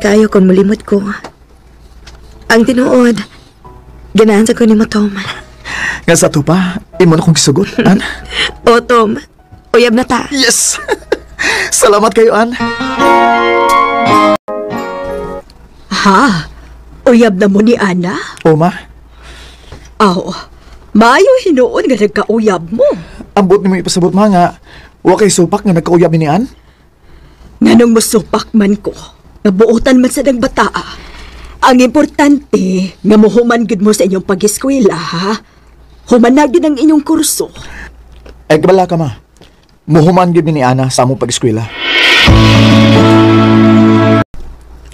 Kayo kon mulimot ko. Ang tinuod, ganahan sa ko ni mo, Tom. Nga sa to pa, imo na kong kisugot, An. O, Tom, uyab na ta. Yes! Salamat kayo, An. Ha? Uyab na mo ni Ana? O, ma. Aw, maayo hinuon nga nagkauyab mo. Ambot ni mo ipasabot, ma, nga. Wa kay supak nga nagkauyab ni An. Nganong musupak man ko, nabuotan man sa nagbataa. Ang importante, nga mohuman gid mo sa inyong pag-eskwela, ha? Humanagin ang inyong kurso. Ay, kabala ka, ma. Muhuman gid ni Ana sa among pag-eskwela.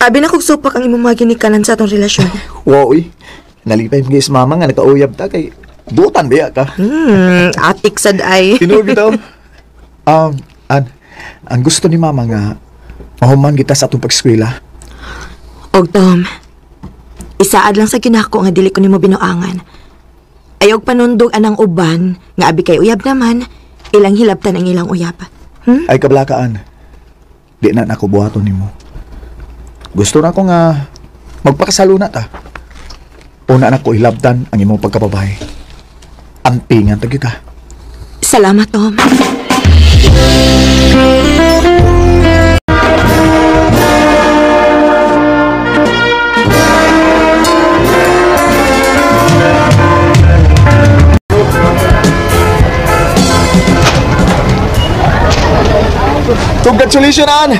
Abi na kog supak ang imong mga ginikanan sa atong relasyon. Wow, uy. Nalipay mo guys, mama, nga nagkauyab ta kay butan biya ka. Atik sad ay. Tinuod bitaw. An, ang gusto ni mama nga, mahuman kita sa atong pag-eskwela. Og Tom, isaad lang sa ginako nga dili ko nimo binuangan. Ayog panundog anang uban nga abi kay uyab naman, ilang hilabtan ang ilang uyab. Ay, kablakaan. Di na ako buhaton nimo. Gusto na ko nga magpakasalo na ta. Una na ko hilabtan ang imong pagkababae. Antingan tagi ka. Salamat, Tom. Congratulations, Ann!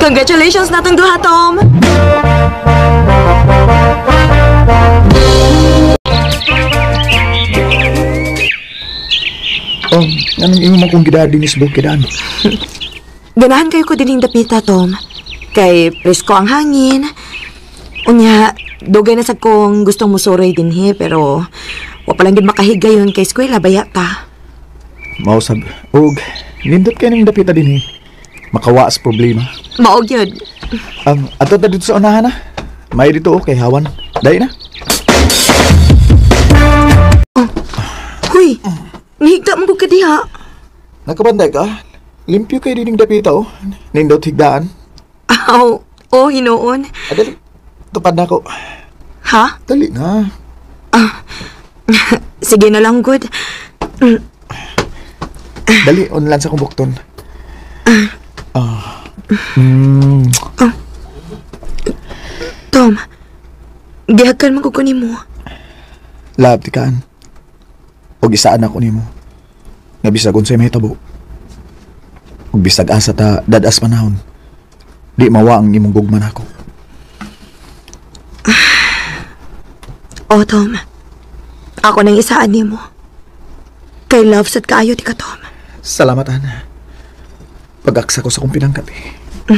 Congratulations natong duha, Tom. Anong imo man kong gidadi ni Sbuk kidaan? Ganahan kayo ko dining dapita, Tom. Kay presko ang hangin. Unya, dugay na sa kong gustong musuroy dinhi, pero wa pa lang din makahigayon kay eskwela baya ta. Mausab. Og, nindot kayo ng dapita din makawaas problema. Maog yun. Ato ta dito sa unahan na. May dito kay Hawan. Dahil na. Huy, nihigda mo ka diha. Nakabanday ka? Limpyo kayo dining dapita Nindot higdaan. Aw, hinoon. Dali. Tupad na ako. Ha? Dali na. Sige na lang, good. Dali, online sa kumbukton. Tom, gihagan mo kukunin mo. Lab, tikaan. O gisaan ako ni mo. Nga bisag unsay may tabo. O bisag asa ta dadas panahon. Di mawa ang imong gugman ako. Tom. Ako nang isaan ni mo. Kay love sad kaayo ti ka, Tom. Salamat, Ana. Pag-aksa ko sa kong pinangkat I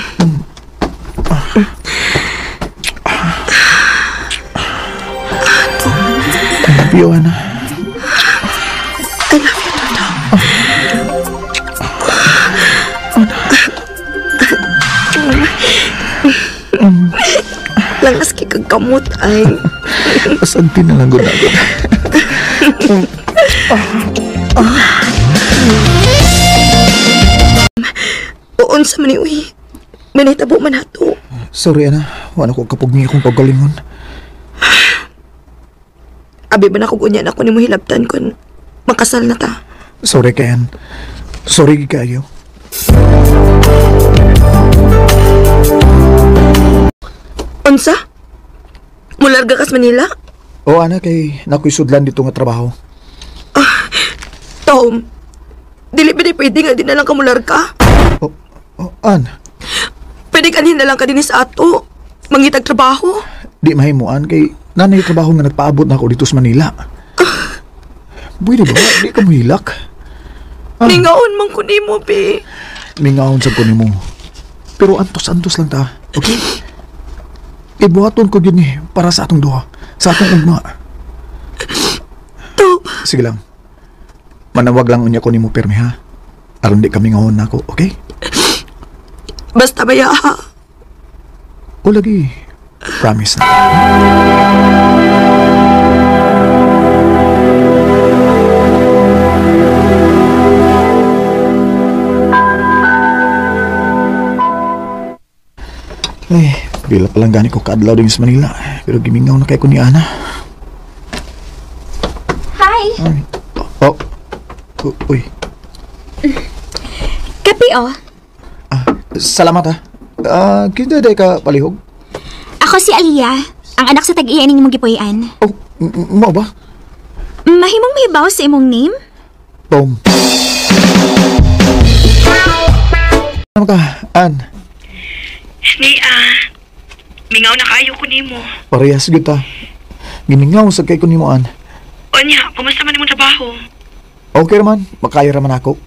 love you, Ana. I love you, Tom. Langas kay kagkamot ay. Pasanti na lang gud. Uon sa maniuhi. Manitabo man ato. Sorry, Ana. Wala ko kapugni akong pagalingon. Abi ba na kung unyan ako ni mo hilabtan kun makasal na ta? Sorry, Ken. Sorry kayo. Unsa? Mularga kas Manila? O, Ana, kay nakoy sudlan dito nga trabaho. Tom, dili ba di pwede nga di na lang kamular ka? An? Pwede ka na lang ka din sa ato. Mangitag trabaho. Di mahimuan kay nanay trabaho nga nagpaabot na ako dito sa Manila. Pwede ba? Di ka muhilak. Ningaon man ko ni mo, be. Mingahon sa kunin mo. Pero antos-antos lang ta. Okay? Ibuhaton ko yun para sa atong duha. Sa atong ugma. Tom. Sige lang. Manawag lang unya ko ni mo permi, ha? Aron di kami ngahon na ako, okay? Basta baya, ha? O lagi. Promise na. Ay, Bila palang gani ko kaadlaw din sa Manila. Pero gimingaw na kay ko ni Ana. Hi! Ay. Oh. Uy. Kape, oh. Salamat kita day ka palihog. Ako si Aliyah, ang anak sa tag-iyan ng imong gipuy-an. Oh, mo ba? Mahimong mahibaw sa imong name? Tom. Ano ka, An? Mingaw na kayo ko nimo. Parehas kita. Gimingaw sa kay ko ni mo, An. Onya, kumusta man imong trabaho? Okay raman, makaya raman ako.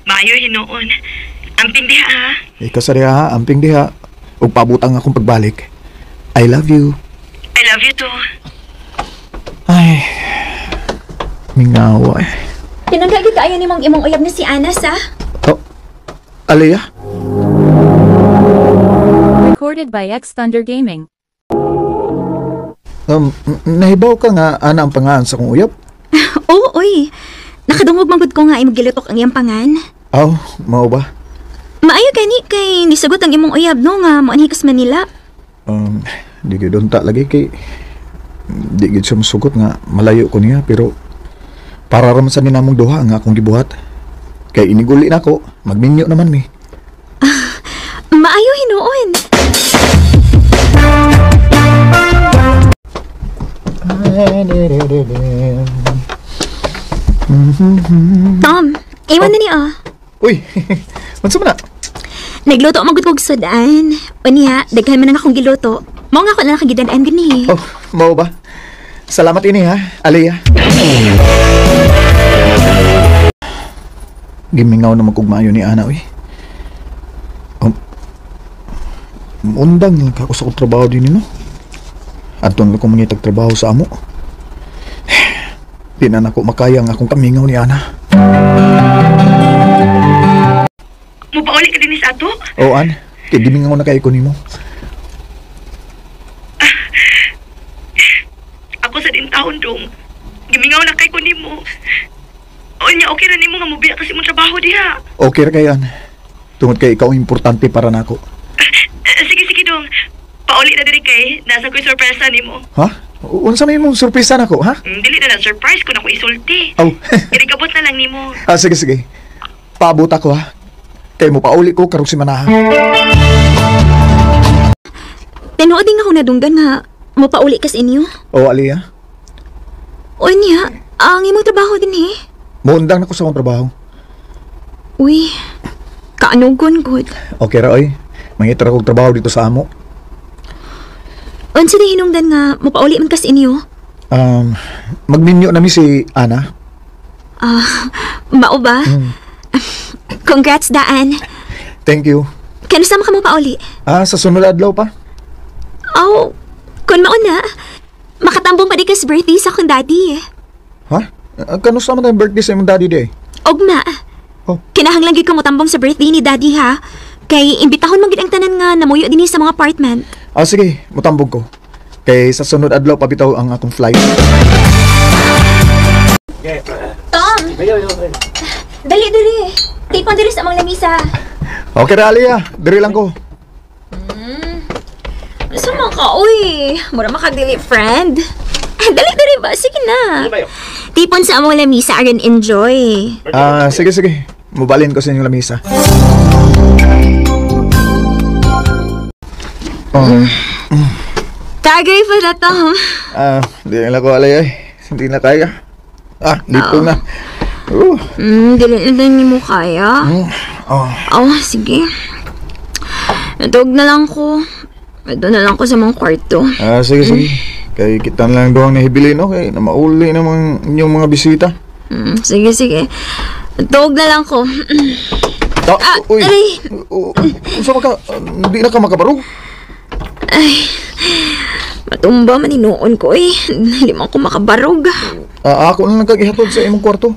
Maayo hinoon. Amping diha ha. Ikaw sa diha, amping diha. Ug pabutang akong pagbalik. I love you. I love you too. Ay, mingaw eh. Tinanggagi kaayo nimong imong uyab na si Anas, ah. Oh, Aliyah? Recorded by X Thunder Gaming. Nahibaw ka nga, Ana, ang pangalan sa kong uyab? Oo, oy. Nakadungog manggod ko nga imong gilutok ang iyang pangan. Aw, mao ba? Maayo gani kay nisagot ang imong uyab no nga moanhikas Manila. Di gid unta lagi kay di gid siya masugot nga malayo ko niya pero para raman sa ninamong duha nga akong gibuhat. Kay iniguli na ko, magminyo naman mi. Maayo hinuon. Tom, iwan na ni oh. Uy, mansa man na? Nagluto magud kog sudan. Unya, daghan man ang akong giluto. Mao nga ako na nakagidan-an gani. Oh, mao ba? Salamat ini ha, Aliyah. Gimingaw na magkugmayo ni Ana, uy. Undang lang ako sa trabaho din, no? Aton ko mangitag trabaho sa amo. Di na ako makaya ang akong kamingaw ni Ana. Mupauli ka din sa ato? O, An, kay gimingaw na kayo ko nimo. Ako sa din taon dong. Gimingaw na kay ko nimo. Onya, okay na nimo nga mubiya kasi mong trabaho diha. Okay ra kayo, An. Tungod kay ikaw importante para nako. Sige dong. Pauli na diri kay nasa ko'y sorpresa nimo. Ha? Unsa may mong surpresa nako, ha? Dili na surprise ko na ko isulti. Aw. Irigabot na lang nimo. Sige. Paabot ako, ha? Kay mo pauli ko karong si Manaha. Tinuod din ako nadunggan nga mopauli kas inyo. O, Aliyah, Unya, ang imong trabaho din eh. muundang nako sa akong trabaho. Uy, kaanugon good. Okay ra, oy. Mangita ra kong trabaho dito sa amo. Unsa di hinungdan nga mopauli man kas inyo? Magminyo na mi si Ana. Mao ba? Congrats daan. Thank you. Kano sama ka mopauli? Sa sunod adlaw pa. Oh, kun mao na. Makatambong pa di kas birthday sa akong daddy. Ha? Kanusta man tayong birthday sa imong daddy day? Ogma. Oh. Kinahanglan gid ko motambong sa birthday ni daddy ha. Kay imbitahon man gid ang tanan nga namuyo dinhi sa mga apartment. Sige, mutambog ko. Kay sa sunod adlaw pabitaw ang akong flight. Tom. Dali. Tipon diri sa among lamisa. Okay ra, Aliyah. Diri lang ko. Sama ka, uy. Mura makadili, friend. Dali ba? Sige na. Tipon sa among lamisa aron enjoy. Sige. Mubalin ko sa inyong lamisa. Tagay pa na, Tom. Di lang ko, Aliyah. Hindi na kaya. Lipong na. Dili na niyo mo kaya. Sige. Natog na lang ko. Ito na lang ko sa mga kwarto. Sige. Kay kita na lang doang nahibilin, no? Kay na mauli naman inyong mga bisita. Sige. Natog na lang ko. Uy. Aray. Saan ka? Hindi na ka makabarog? Matumba maninuon ko eh. Limang ko makabarog. Ako na lang kagihatod sa imong kwarto.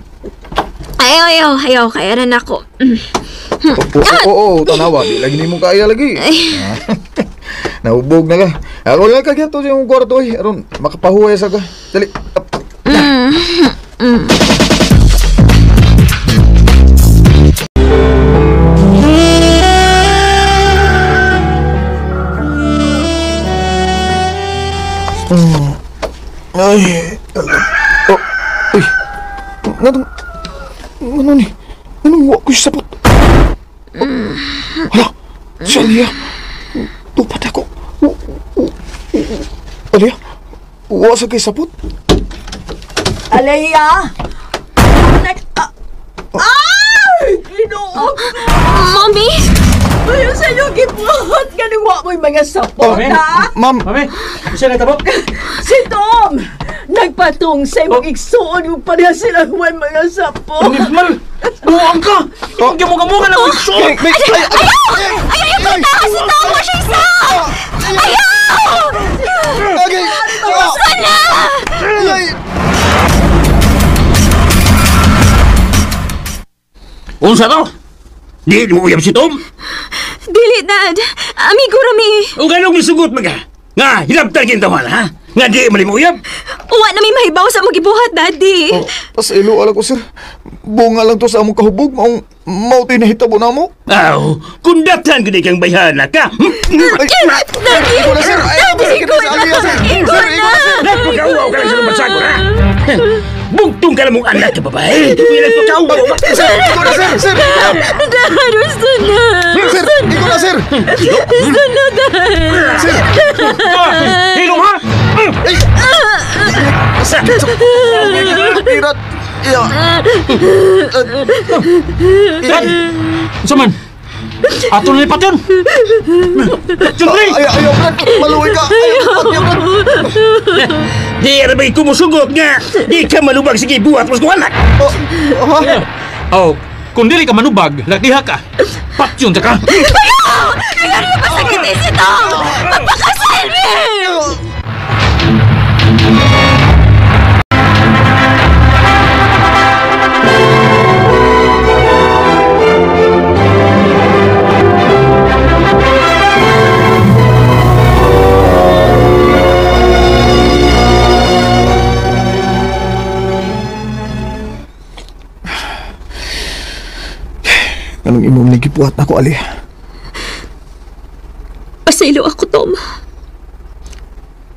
Ayaw. Kaya rin ako. Oo, tanawa. Di lagi ni mo kaya lagi. Nahubog na ka. Ako lang kagihatod sa imong kwarto eh. Aron, makapahuway sa ka. Dali. Ay, oh, uy, ano ni? Anong wa ko yung sapot? Hala, si Alia. Tupat ako. Alia, wa sa kay sapot? Alaya! Ay! Ginoo! Mommy! Ayaw sa iyo gibuhat! Ganuwa mo'y mga sapot, ha? Ma'am, Mami, siya na tabo. Si Tom! Nagpatong sa imong igsuon yung pareha sila huwag mga sapot! Mal, buwang ka! Ipagyan mo ka mo ka na mag ay, Ayaw! Si Tom mo siya isa! Ayaw! okay. Sana! Ay, Unsa to? Di mo uyab si Tom? Dili, Dad. Amigo rami. O ganong misugot mga? Nga, hinabtan kintawan, ha? Nga di mali mo uyab? Uwa na may mahibaw sa mga gibuhat, Daddy. pas ilo ala ko sir. Bunga lang to sa among kahubog, mau tinahitabo na mo. Aw, kundatan gini kang bayhana ka. Daddy! Iko na sir, Daddy, ikaw na! Ikaw na! Napakauaw ka lang sa lumasago, ha? Bugtong ka na mong anak ka babae. Pinagpakauaw ka. Sir, iko na sir. Dad, gusto na! Sir, iko na sir. Gusto na, Dad! Sir, Hilong, ha? sakit sa pirat. Iya. Dad! Unsa man? Ato na lipat yun! Siyempre! Ayaw, Brad. Maluwi ka. Ayaw, Brad. Di arabay kumusugot nga. Di ka malubag sige buhat mas ko anak. Oh, kung dili ka manubag, lagdiha ka. Patyon ta ka! Ayaw niyo pasakitin si Tom! Magpakasal me! Anong imong nagipuhat na ko, Ali? Pasaylo ako, Tom.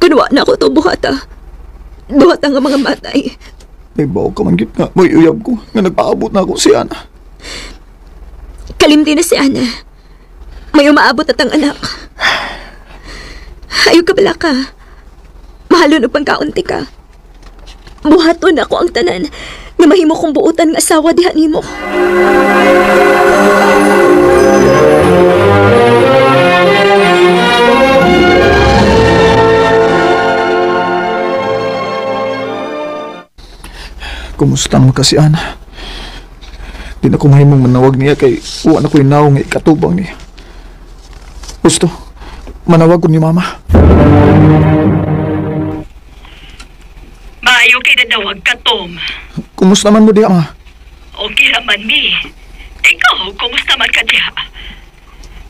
Kunwa na ako to buhata. Buhata nga mga matay. May bawa ka man git nga. May uyab ko. Nga nagpaabot na ako si Ana. Kalimti na si Ana. May umaabot at ang anak. Ayaw ka bala ka. Mahalo na pang kaunti ka. Buhaton ako ang tanan na mahimo kong buutan ng asawa diha nimo. Kumusta naman kasi Ana? Di na ko mahimong manawag niya kay uwan ako yung naong ikatubang niya. Gusto, manawag ko ni Mama. Maayo kay nadawag ka, Tom. Kumusta man mo diya, Ma? Okay raman, mi. Ikaw, kumusta man ka diha?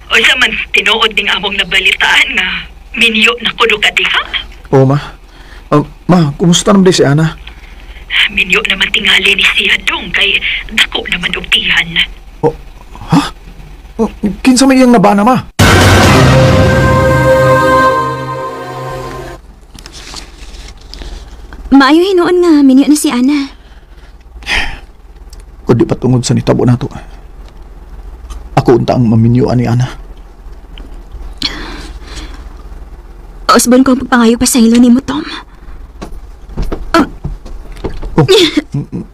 O sa man, tinuod ning among nabalitaan nga, minyo na kudo ka diha? Oo, Ma. Ma, kumusta naman di si Ana? Minyo naman tingali ni siya dong, kay dako naman og tihan. Oh, ha? Oh, kinsa may iyang nabana, Ma? Maayo hinuon nga, minyo na si Ana. O di pa tungod sa nitabo na to. Ako unta ang maminyuan ni Ana. Osbon ko ang pagpangayo pa sa hilo ni mo, Tom. Oh,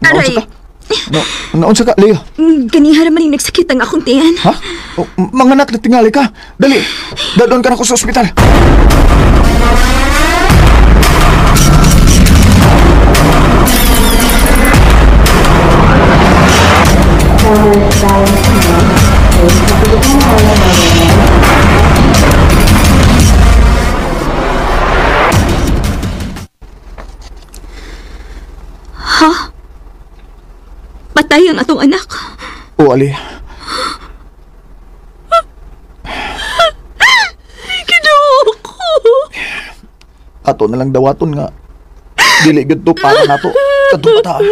naunsa ka? Naunsa ka, Lea? Ganiha naman yung nagsakit ang akong tiyan. Ha? Oh, mga anak na tingali ka. Dali, dadon ka na ko sa ospital. Ha? Patay ang atong anak. O, Ali. Ginoo ko. Ato na lang dawaton nga. Dili gud to para nato. Kadto bata.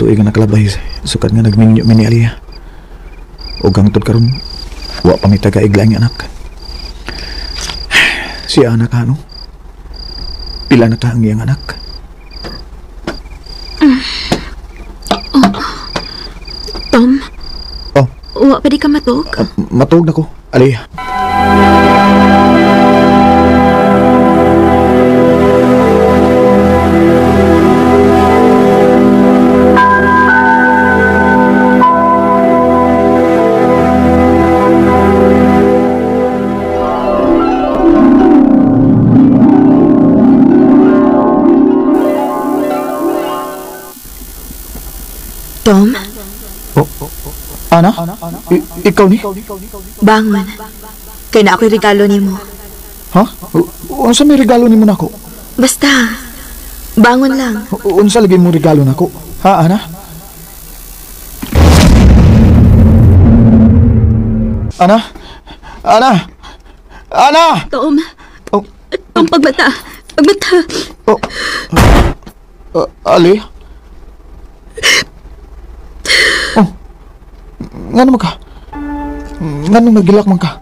tuig nga nakalabay sukad nga nagminyo mini Aliyah. O gangtod karon wa pa mi taga-igla ang anak. Si anak ano? Pila na ka ang iyang anak? Tom, Oh, wa pa di ka matog? matug na ko. Aliyah. Tom, Ana? Ikaw ni? bangon. Kaya na ako'y regalo nimo. Ha? Unsa may regalo nimo nako? Basta, bangon lang. Unsa lagi mo regalo nako? Ha, Ana? Ana? Ana? Ana! Tom, Oh, Tom, pagbata. Pagbata. oh. Ali? Oh. Ngano man ka? Ngano nagilak man ka?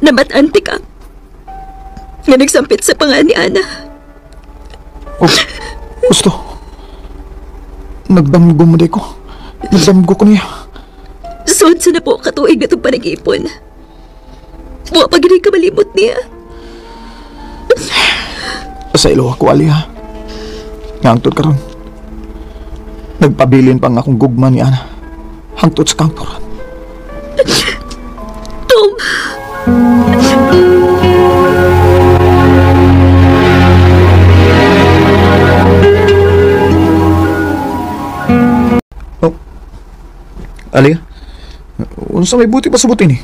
Nabataan ka. Nga nagsampit sa pangan ni Ana. Oh, gusto. Nagdamgo mo ko. Nagdamgo ko niya. Sud sa na po katuig na itong panag-ipon. Buwa pa gini ka malimot niya. Sa ilo ako, Ali, ha? Ngangtod ka ron. Nagpabilin pa nga akong gugma ni Ana. Hangtod sa kampuran. Tom! Oh. Ali, unsa may buti pa sa buti ni?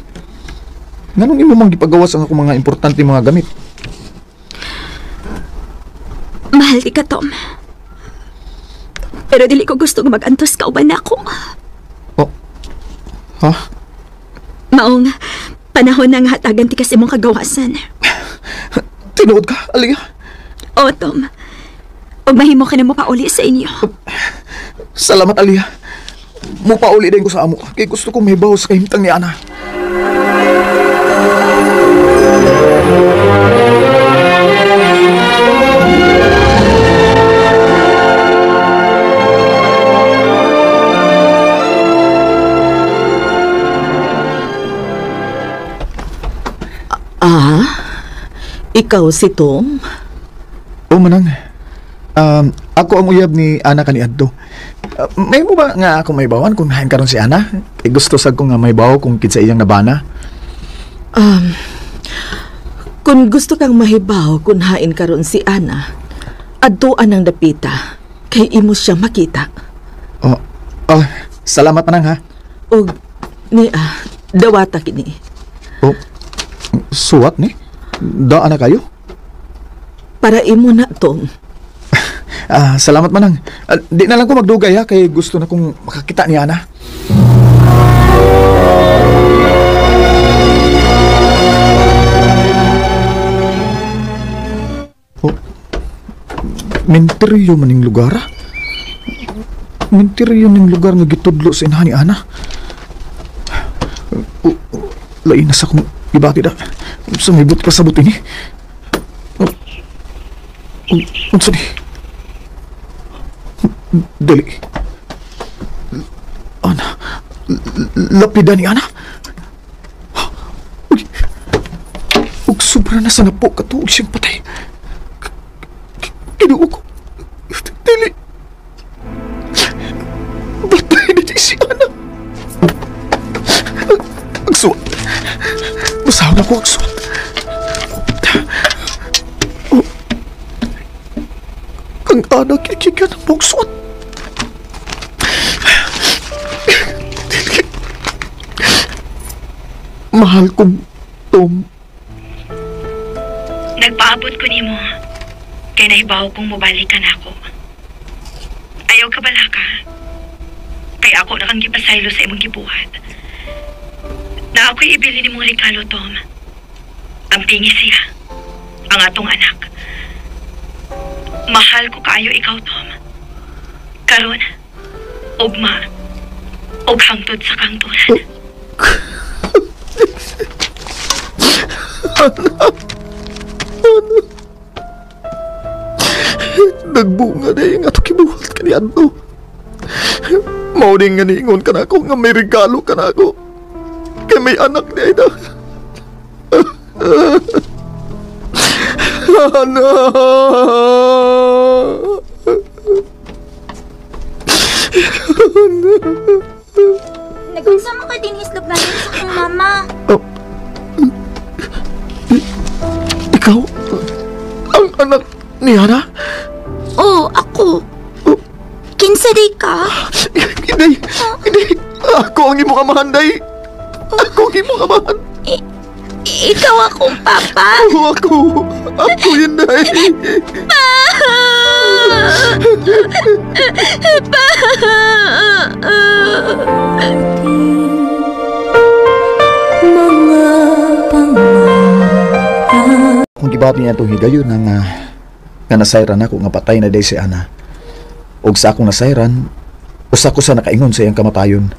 Nganong imo mang gipagawas ang akong mga importante mga gamit? Mahal di ka, Tom. Pero dili ko gusto nga mag-antos ka uban ako. Oh. Ha? Maong panahon na nga hatagan ti kasi mong kagawasan. Tinuod ka, Ali? O, Tom. Ug mahimo ka na mo pauli sa inyo. Salamat, Ali. Mupauli din ko sa amo. Kay gusto kong may bawas kay himtang ni Ana. Ikaw si Tom? O manang, ako ang uyab ni Ana kaniadto. May mo ba nga ako may bawan kung hain karon si Ana? Kay gusto sad ko nga may baw kung kinsa iyang nabana. Kung gusto kang mahibaw kung hain karon si Ana, adtuan ang dapita kay imo siya makita. Oh, salamat manang ha. Og niya, dawata kini. Oh, suwat ni? Daan na kayo? Para imo na, Tom. Salamat manang. Di na lang ko magdugay ha, kay gusto na kong makakita ni Ana. Oh, menteryo maning lugar ha? Menteryo ning lugar nga gitudlo sa inahan ni Ana. Lain na sa kong ibati na. Sumibot ka sa buti ni. Unsa ni? Dali. Ana. Lapida ni Ana. Ug sobra na sa napo katuog siyang patay. Kinuog ko. Dali. Patay na di si Ana. Agsuwat. Masawa ko agsuwat. Ang Ana kikikan ng magswat. Mahal kong Tom. Nagpaabot ko nimo. Kaya nahibaw kong mabalikan ako. Ayaw ka bala ka. Kaya ako nakang gipasaylo sa imong gibuhat. Na ako'y ibili ni mong regalo, Tom. Ang pingi siya. Ang atong anak. Mahal ko kaayo ikaw, Tom. karon ugma ug hangtod sa kangturan. Nagbunga na yung ato kibuhat ka ni Anto. Mauning nga niingon ka na ako nga may regalo ka na ako. Kaya may anak niya na. Nag-unsama ka din islog natin sa kong mama. Ikaw? Ang anak ni Hana? Oo, ako. Kinsa day ka? Hindi. Ako ang imong amahan, day. Ako ang imong amahan. Ikaw akong papa. Oo, ako yun, day. Kung gibati niya itong higayon nga nasayran ako nga patay na day si Ana. Og sa akong nasayran, usa ko sa nakaingon sa iyang kamatayon.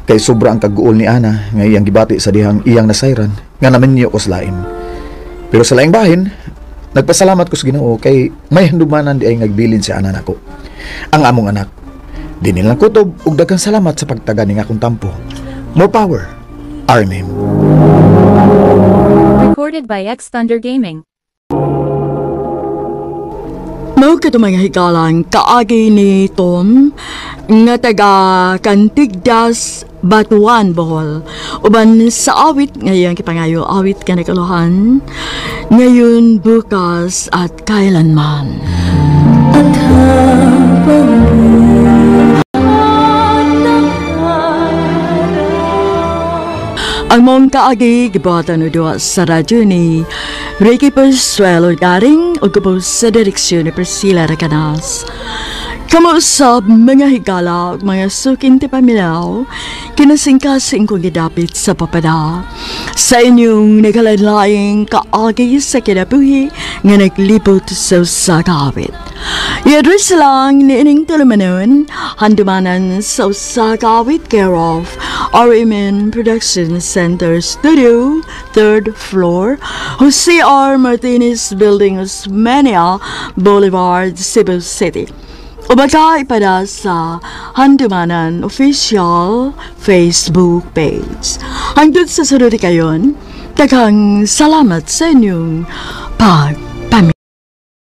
Kay sobra ang kaguol ni Ana nga iyang gibati sa dihang iyang nasayran nga naman niyo ko sa lain. Pero sa laing bahin, nagpasalamat ko sa Ginoo kay may handumanan di ay nagbilin si Ana nako. Ang among anak, di nilang kutob ug daghang salamat sa pagtaga ning akong tampo. More power, Armin. Recorded by X Thunder Gaming. Mao ka mga higalang kaagi ni Tom nga taga Cantigdas, Batuan, Bohol. Uban sa awit ngayon kipangayo awit ka nakaluhan ngayon, bukas at kailanman. At ang mong kaagi gibatan o doa sa radyo ni Ricky Persuelo Garing o gubos sa direksyon ni Priscilla Racanas. Kamusap mga higala ug mga sukin ti pamilaw, kinasingkasing kong gidapit sa papada. Sa inyong naghaladlaing kaagi sa kinabuhi nga naglibot sa usakawit. I-address lang ni ining tulumanon, handumanan sa usakawit care of RMN Production Center Studio, 3rd floor, Jose R. Martinez Building, Osmeña Boulevard, Cebu City. O baka ipada sa Handumanan Official Facebook page. Hangtod sa sunod kayon, daghang salamat sa inyong pag